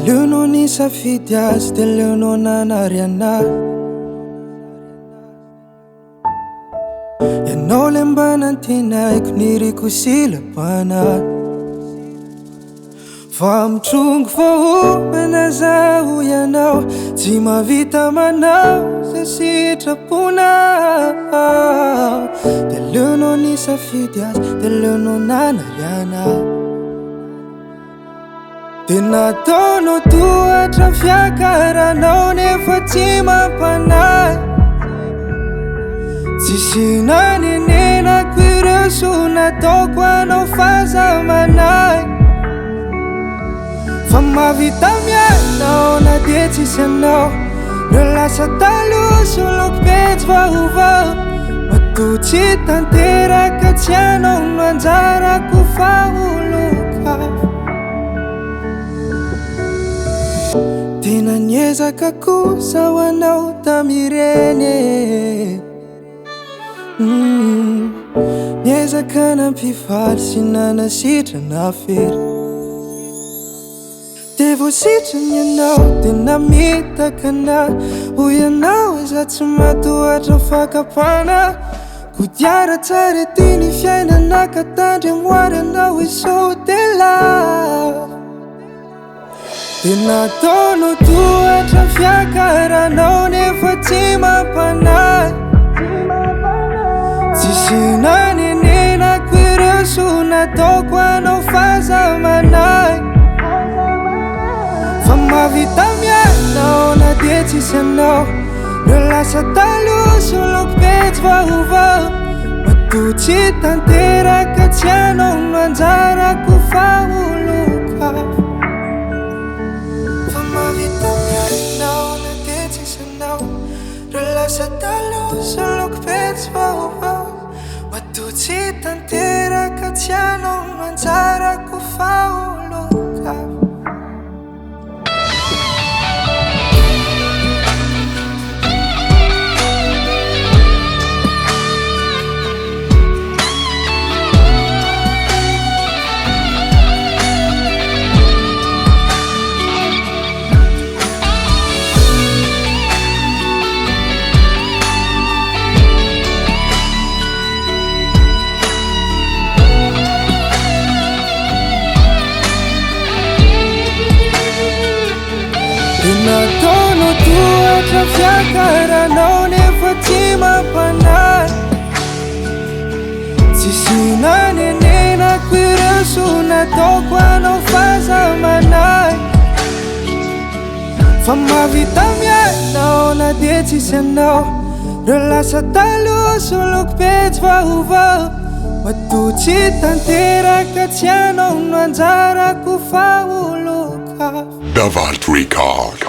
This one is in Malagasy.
aleonao ny safidy azy de aleonao nanary anahy. Ianao le mba nantenaiko ny riko silapanahy. Fa mitrongo vohomana zaho ianao, tsy mahavita manao zay sitrapona. De aleonao ny safidy azy de aleonao nanary anahy. De nataonao tohatra fiakaranao nefa tsy mampanahy. Tsisy nanenenako ireo so nataoko anao fahazamanay. Fa mahavita mianao na de tsisy anao, reo lasa taloha soloko pejy vaovao. Matotsy tanteraka tsy anao no anjarako faholoka. Tena niezaka kosa ho anao tamireny. Niezaka nampifaly sy nanasitrana fery. De voasitrany ianao de namitaka anahy. Ho ianao iza tsy matohatra fakapana. Kodiara tsara ety ny fiainana ka tandremoary anao isao de lavo. De nataonao tohatra fiakaranao nefa tsy mampanahy. Tsisy nanenenako ireo so nataoko anao fahazamanay. Fa mahavita mianao na de tsisy anao, reo lasa taloha soloko pejy vaovao. Matotsy tanteraka tsy anao no anjarako faholoka. Fa mahavita mianao na de tsisy anao, reo lasa taloha soloko pejy vaovao. Matotsy tanteraka tsy anao no anjarako faholoka. Nataonao tohatra fiakaranao nefa tsy mampanahy. Tsisy nanenenako ireo so nataoko anao fahazamanay. Fa mahavita mianao na de tsisy anao, reo lasa taloha soloko pejy vaovao. Matotsy tanteraka tsy anao no anjarako faholoka. Davart Record.